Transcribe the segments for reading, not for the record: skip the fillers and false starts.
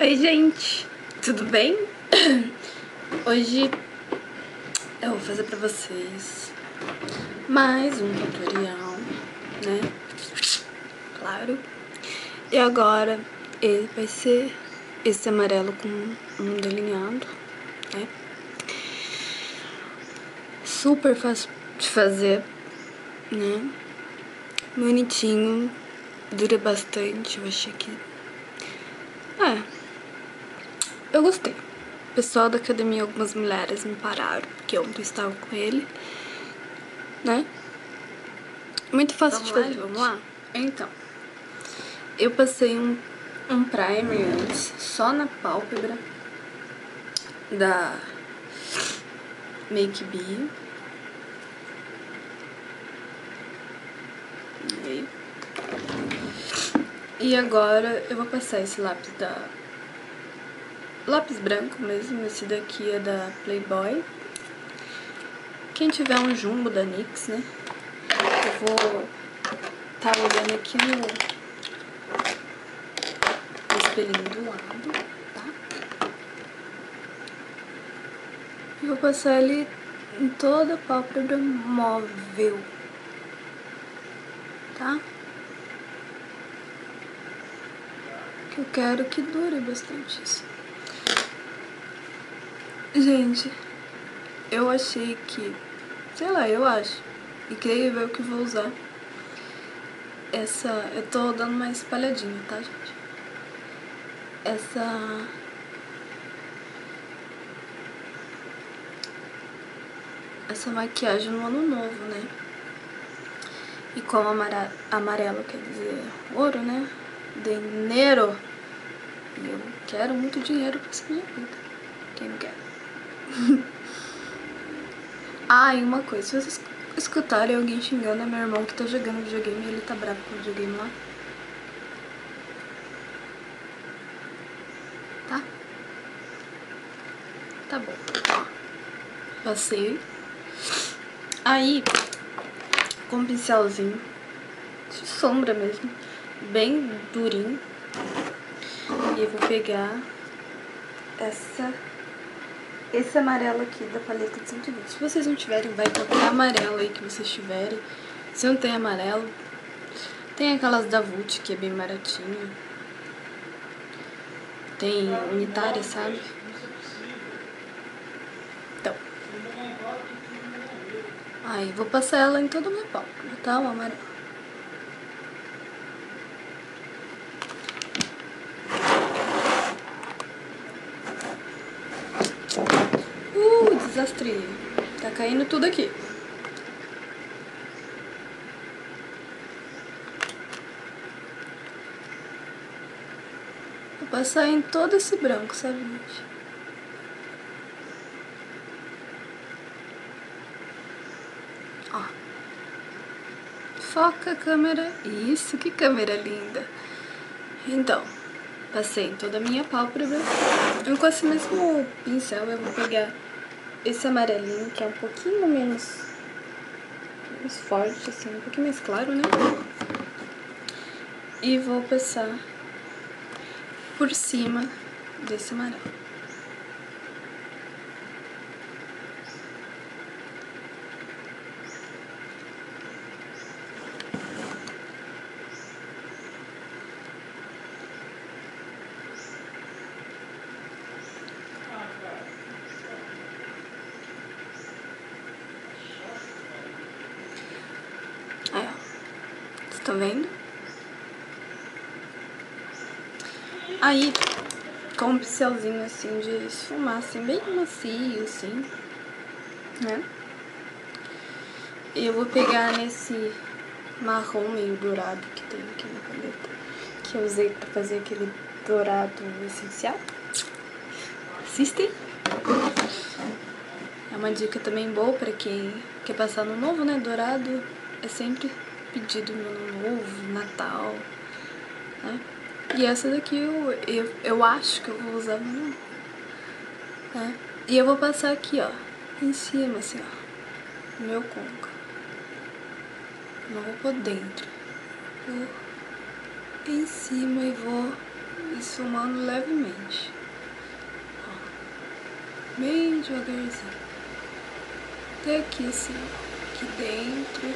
Oi, gente, tudo bem? Hoje eu vou fazer pra vocês mais um tutorial, né? Claro. E agora ele vai ser esse amarelo com um delineado, né? Super fácil de fazer, né? Bonitinho, dura bastante, eu achei que... eu gostei. O pessoal da academia, algumas mulheres me pararam, porque ontem eu estava com ele, né? Muito fácil de fazer. Vamos lá? Então, eu passei um primer antes, só na pálpebra da Make Bio. E agora eu vou passar esse lápis lápis branco mesmo, esse daqui é da Playboy. Quem tiver um jumbo da NYX, né? Eu vou tá olhando aqui no espelhinho do lado, tá? E vou passar ele em toda a pálpebra móvel, tá? Que eu quero que dure bastante isso. Gente, eu achei que, sei lá, eu acho incrível que vou usar essa, eu tô dando uma espalhadinha, tá, gente? Essa maquiagem no ano novo, né? E como amarelo quer dizer ouro, né? Dinheiro. E eu quero muito dinheiro pra essa minha vida. Quem não quer? E uma coisa, se vocês escutarem alguém xingando, é meu irmão que tá jogando videogame e ele tá bravo com o videogame lá. Tá? Tá bom. Ó, passei. Aí, com um pincelzinho de sombra mesmo, bem durinho. E eu vou pegar esse amarelo aqui da paleta de 120. Se vocês não tiverem, vai qualquer amarelo aí que vocês tiverem. Se não tem amarelo, tem aquelas da Vult, que é bem baratinha. Tem unitária, sabe? Então. Aí, vou passar ela em toda a minha pálpebra, tá? O amarelo. Desastre. Tá caindo tudo aqui. Vou passar em todo esse branco, sabe, gente? Ó. Foca a câmera. Isso, que câmera linda. Então, passei em toda a minha pálpebra. Com esse mesmo pincel eu vou pegar esse amarelinho, que é um pouquinho menos forte, assim, um pouquinho mais claro, né? E vou passar por cima desse amarelo. Aí, ó. Vocês estão vendo? Aí, com um pincelzinho assim de esfumar, assim, bem macio, assim, né? Eu vou pegar nesse marrom meio dourado que tem aqui na paleta, que eu usei pra fazer aquele dourado essencial. Assistem! É uma dica também boa pra quem quer passar no novo, né? Dourado é sempre pedido no ano novo, Natal, né? E essa daqui eu acho que eu vou usar no, né? E eu vou passar aqui, ó, em cima, assim, ó, no meu côncavo. Não vou por dentro. Vou em cima e vou esfumando levemente. Ó, bem devagarzinho. Até aqui assim, ó, aqui dentro.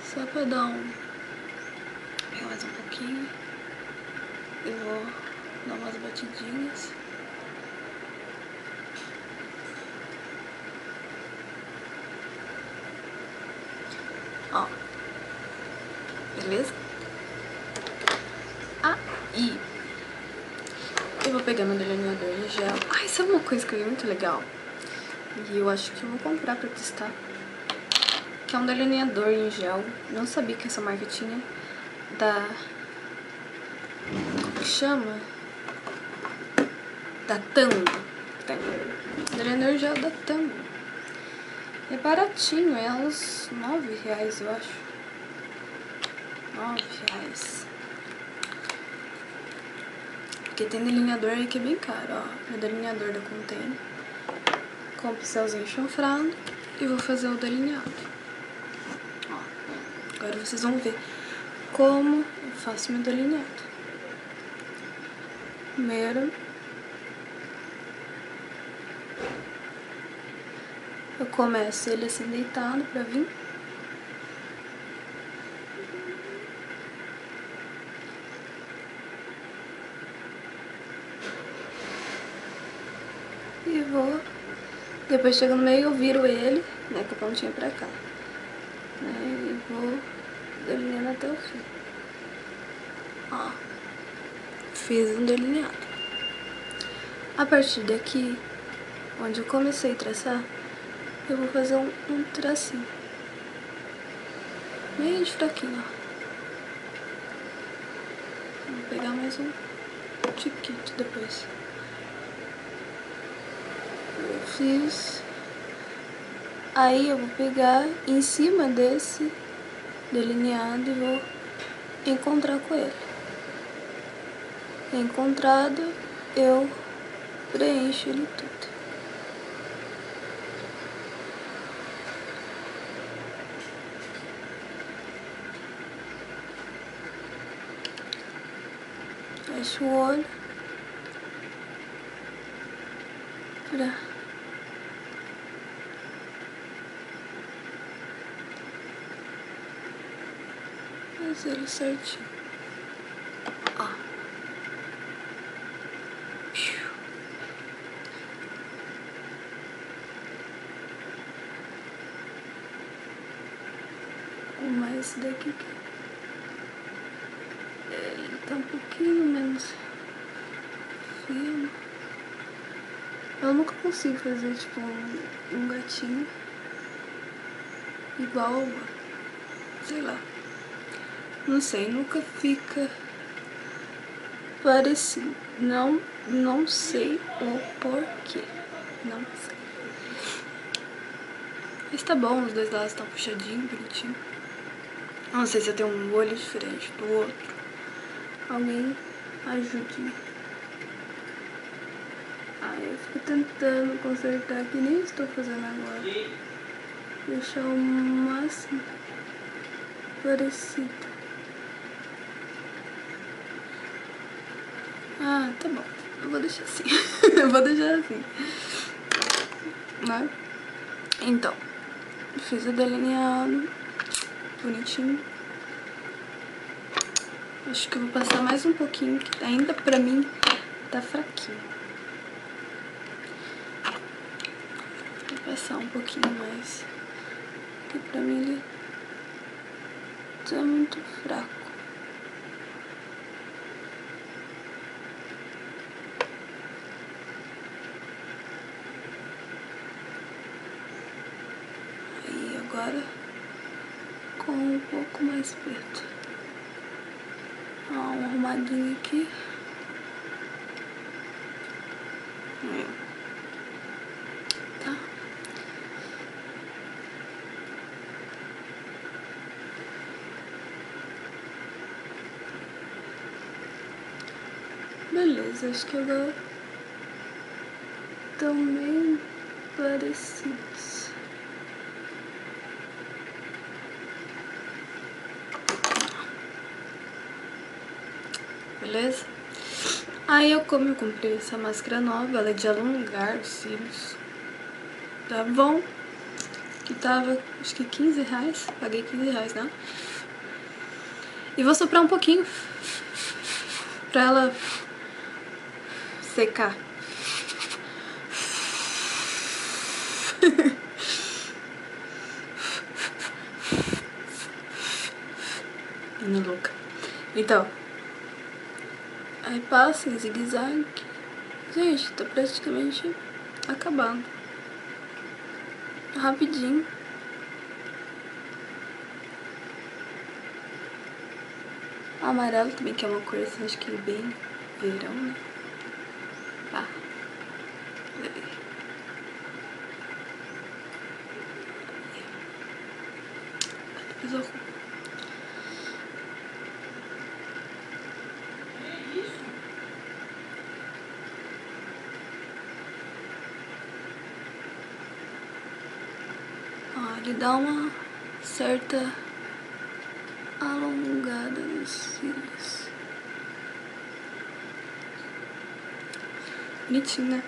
Só pra dar um... pegar mais um pouquinho. Eu vou dar umas batidinhas. Ó. Beleza? Aí eu vou pegar meu delineador em gel. Ai, sabe uma coisa que eu vi muito legal? E eu acho que eu vou comprar pra testar. Que é um delineador em gel. Não sabia que essa marca tinha. Da... como que chama? Da Tango. Delineador em gel da Tango. É baratinho, é uns R$9, eu acho. R$9. Porque tem delineador aí que é bem caro, ó. Meu delineador da Contém. Com o pincelzinho chanfrado. E vou fazer o delineado. Ó. Agora vocês vão ver como eu faço meu delineado. Primeiro, eu começo ele assim deitado pra vir. E vou... depois chega no meio, eu viro ele, né, com a pontinha pra cá. E vou delineando até o fim. Ó, fiz um delineado. A partir daqui, onde eu comecei a traçar, eu vou fazer um tracinho. Bem fraquinho, ó. Vou pegar mais um tiquito depois. Eu fiz. Aí eu vou pegar em cima desse delineado e vou encontrar com ele. Encontrado, eu preencho ele tudo. Fecho o olho pra fazer ele certinho. Ó. Mas esse daqui ele tá um pouquinho menos fino. Eu nunca consigo fazer tipo um gatinho igual, sei lá, não sei, nunca fica parecido. Não sei o porquê, não sei. Mas tá bom, os dois lados estão puxadinho, bonitinho. Não sei se eu tenho um olho diferente do outro. Alguém ajude. Aí eu fico tentando consertar, que nem estou fazendo agora. Deixar o máximo parecido. Ah, tá bom. Eu vou deixar assim. Eu vou deixar assim. Né? Então, fiz o delineado bonitinho. Acho que eu vou passar mais um pouquinho, que ainda pra mim tá fraquinho. Vou passar um pouquinho mais, que pra mim ele tá muito fraco. Aí agora com um pouco mais perto. Ó, um arrumadinho aqui. Aí, tá? Beleza, acho que agora estão bem parecidos. beleza? Aí eu comprei essa máscara nova, ela é de alongar os cílios. Tá bom? Que tava, acho que 15 reais. Paguei 15 reais, né? E vou soprar um pouquinho pra ela secar. Menina louca. Então, aí passa em zigue-zague. Gente, tá praticamente acabando. Rapidinho. Amarelo também, que é uma cor assim, acho que bem verão, né? Tá. Depois eu arrumo. Ó, ele dá uma certa alongada nos cílios. Bonitinho, né?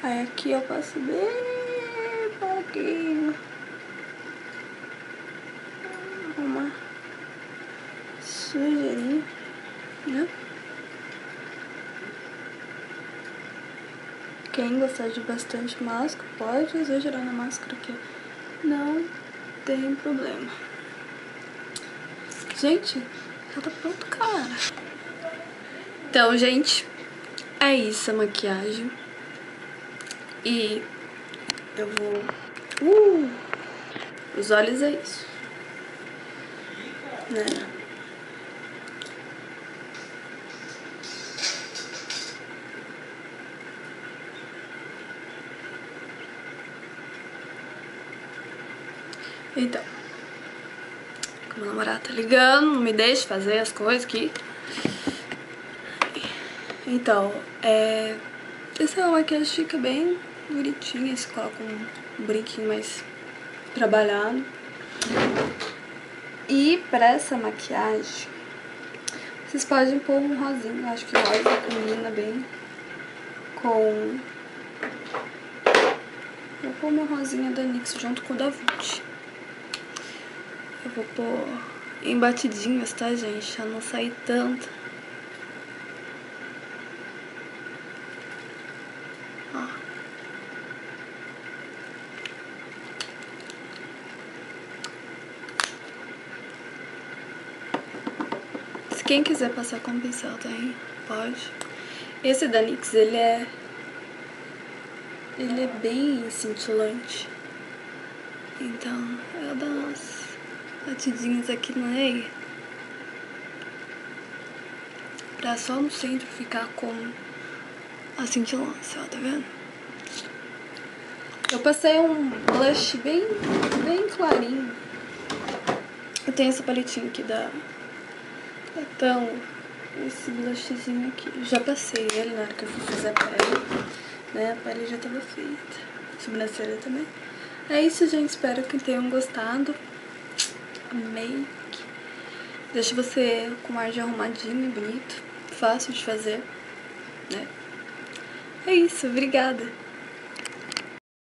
Aí aqui eu passo bem pouquinho. Uma sujeirinha, né? Quem gostar de bastante máscara pode exagerar na máscara aqui. Não tem problema. Gente, já tá pronto, cara. Então, gente, é isso a maquiagem. E eu vou... os olhos é isso. Né? Então, meu namorado tá ligando, não me deixa fazer as coisas aqui. Então, essa é uma maquiagem que fica bem bonitinha, você coloca um brinquinho mais trabalhado. E pra essa maquiagem, vocês podem pôr um rosinho, eu acho que rosa combina bem com... Vou pôr uma rosinha da NYX junto com o da Vult. Eu vou pôr em batidinhas, tá, gente? Pra não sair tanto. Ó. Se quem quiser passar com pincel também, pode. Esse da NYX, ele é bem cintilante. Então, eu dou umas batidinhas aqui no meio. Pra só no centro ficar com a cintilância, ó, tá vendo? Eu passei um blush bem clarinho. Eu tenho essa paletinha aqui da Tango. Esse blushzinho aqui. Eu já passei ele na hora que eu fui fazer a pele. Né? A pele já tava feita. Sobrancelha também. É isso, gente. Espero que tenham gostado. Amei. Deixa você com um ar de arrumadinho, bonito. Fácil de fazer, né? É isso. Obrigada.